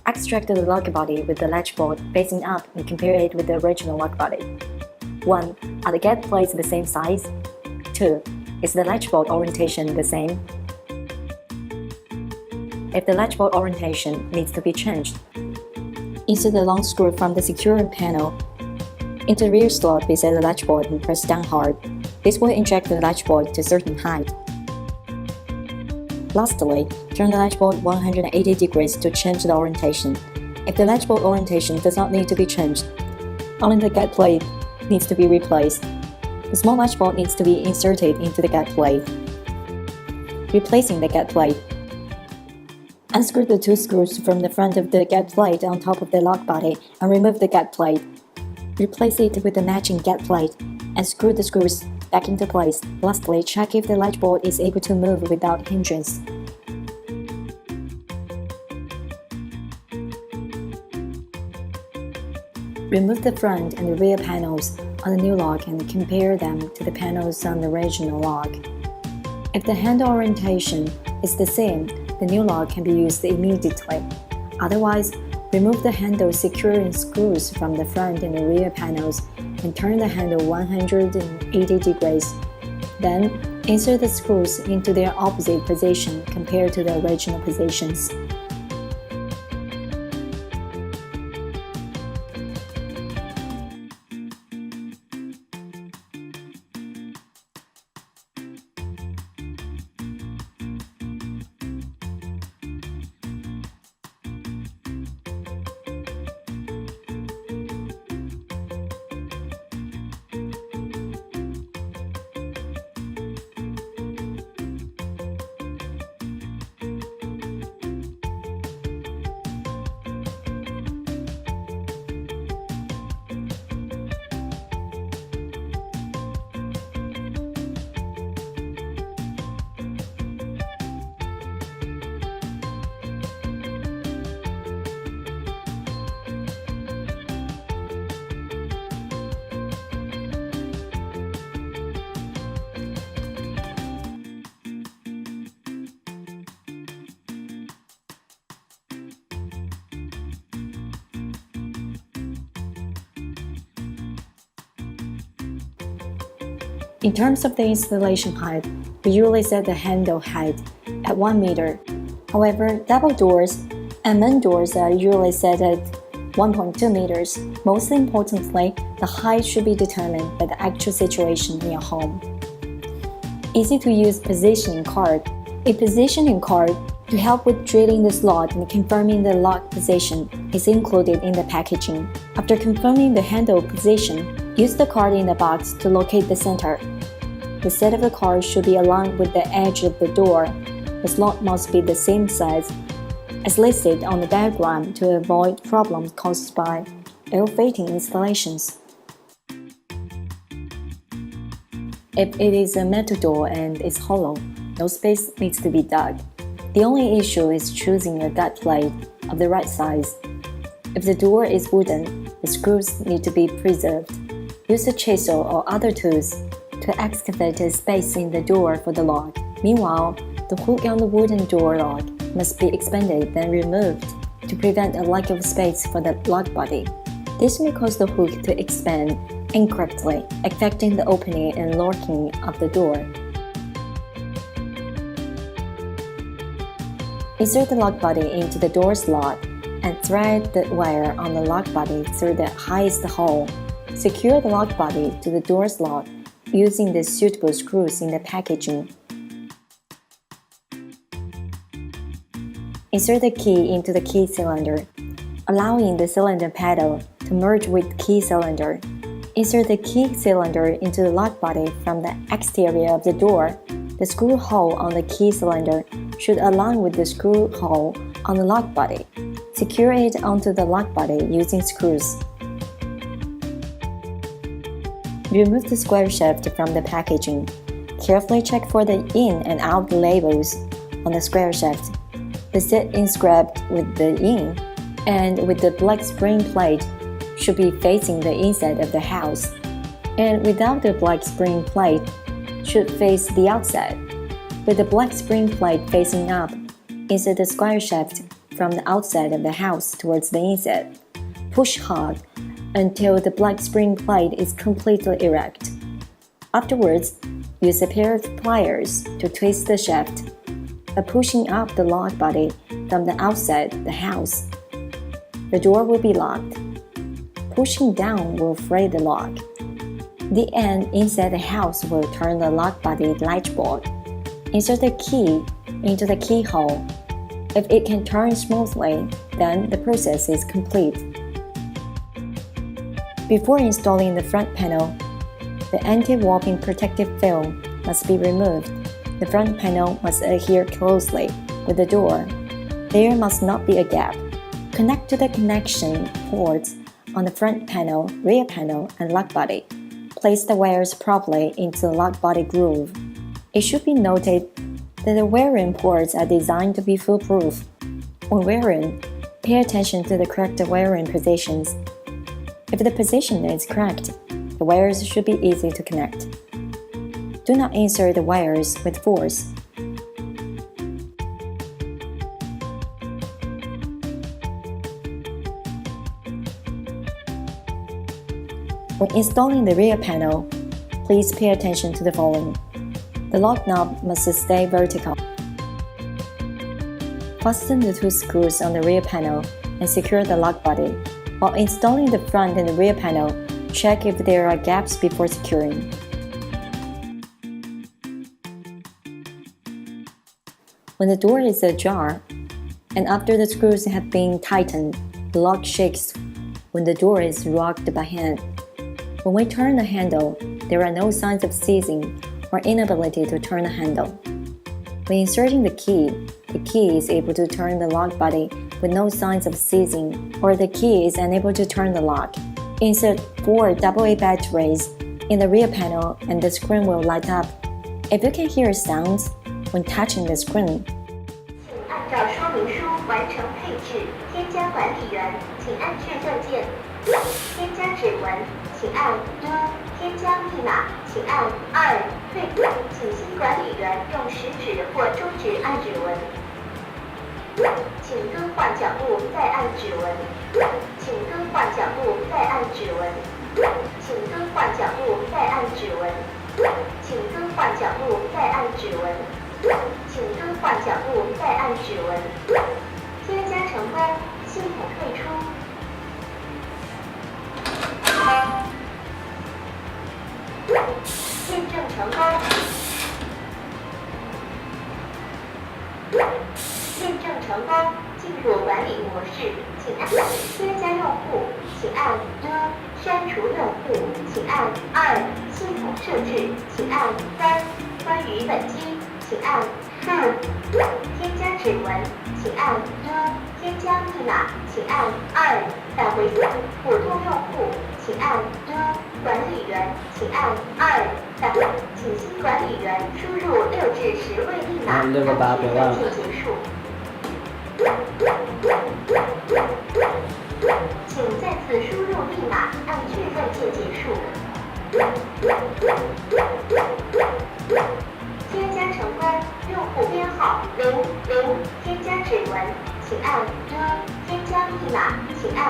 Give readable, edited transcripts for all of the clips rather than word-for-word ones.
Extract the lock body with the latch bolt facing up and compare it with the original lock body. 1. Are the gate plates the same size? 2. Is the latch bolt orientation the same? If the latch bolt orientation needs to be changed, insert the long screw from the secure panel into the rear slot beside the latch bolt and press down hard. This will inject the latch bolt to a certain height. Lastly, turn the latch bolt 180 degrees to change the orientation. If the latch bolt orientation does not need to be changed, only the gate plate needs to be replaced. The small latch bolt needs to be inserted into the gate plate. Replacing the gate plate. Unscrew the 2 screws from the front of the gate plate on top of the lock body and remove the gate plate. Replace it with the matching gate plate and screw the screws back into place. Lastly, check if the latch bolt is able to move without hindrance. Remove the front and the rear panels on the new lock and compare them to the panels on the original lock. If the handle orientation is the same, the new lock can be used immediately. Otherwise, remove the handle securing screws from the front and the rear panels and turn the handle 180 degrees. Then, insert the screws into their opposite position compared to the original positions. In terms of the installation height, we usually set the handle height at 1 meter. However, double doors and main doors are usually set at 1.2 meters. Most importantly, the height should be determined by the actual situation in your home. Easy to use positioning card. A positioning card to help with drilling the slot and confirming the lock position is included in the packaging. After confirming the handle position, use the card in the box to locate the center. The set of the card should be aligned with the edge of the door. The slot must be the same size as listed on the diagram to avoid problems caused by ill-fitting installations. If it is a metal door and is hollow, no space needs to be dug. The only issue is choosing a gate plate of the right size. If the door is wooden, the screws need to be preserved. Use a chisel or other tools to excavate a space in the door for the lock. Meanwhile, the hook on the wooden door lock must be expanded then removed to prevent a lack of space for the lock body. This may cause the hook to expand incorrectly, affecting the opening and locking of the door. Insert the lock body into the door slot and thread the wire on the lock body through the highest hole. Secure the lock body to the door slot using the suitable screws in the packaging. Insert the key into the key cylinder, allowing the cylinder paddle to merge with key cylinder. Insert the key cylinder into the lock body from the exterior of the door. The screw hole on the key cylinder should align with the screw hole on the lock body. Secure it onto the lock body using screws. Remove the square shaft from the packaging. Carefully check for the in and out labels on the square shaft. The set inscribed with the in and with the black spring plate should be facing the inside of the house, and without the black spring plate should face the outside. With the black spring plate facing up, insert the square shaft from the outside of the house towards the inside. Push hard until the black spring plate is completely erect. Afterwards, use a pair of pliers to twist the shaft. By pushing up the lock body from the outside of the house, the door will be locked. Pushing down will free the lock. The end inside the house will turn the lock body latchboard. Insert the key into the keyhole. If it can turn smoothly, then the process is complete. Before installing the front panel, the anti-warping protective film must be removed. The front panel must adhere closely with the door. There must not be a gap. Connect to the connection ports on the front panel, rear panel, and lock body. Place the wires properly into the lock body groove. It should be noted that the wiring ports are designed to be foolproof. When wiring, pay attention to the correct wiring positions. If the position is correct, the wires should be easy to connect. Do not insert the wires with force. When installing the rear panel, please pay attention to the following. The lock knob must stay vertical. Fasten the 2 screws on the rear panel and secure the lock body. While installing the front and the rear panel, check if there are gaps before securing. When the door is ajar, and after the screws have been tightened, the lock shakes when the door is rocked by hand. When we turn the handle, there are no signs of seizing or inability to turn the handle. When inserting the key is able to turn the lock body with no signs of seizing, or the key is unable to turn the lock. Insert 4 AA batteries in the rear panel and the screen will light up. If you can hear sounds when touching the screen, 按照说明书完成配置，添加管理员，请按确证键。添加指纹，请按1；添加密码，请按2。退出，请新管理员用食指或中指按指纹。请更换角度，再按指纹。请更换角度，再按指纹。请更换角度，再按指纹。请更换角度，再按指纹。请更换角度，再按指纹。添加成功，系统退出。验证成功。验证成功，进入管理模式，请按添加用户，请按1；删除用户，请按2；系统设置，请按3；关于本机，请按4；添加指纹，请按1；添加密码，请按2；返回普通用户，请按1；管理员，请按2；请新管理员输入6至10位密码，按确认键结束。请再次输入密码，按确认键结束。添加成功，用户编号00，添加指纹，请按1；添加密码，请按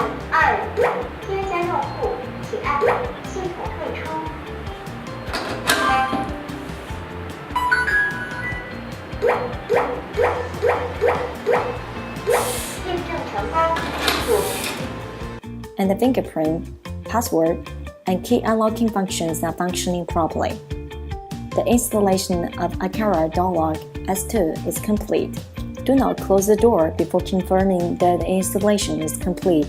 2；添加用户，请按系统退出。验证成功，and the fingerprint, password, and key unlocking functions are functioning properly. The installation of Aqara door lock S2 is complete. Do not close the door before confirming that the installation is complete.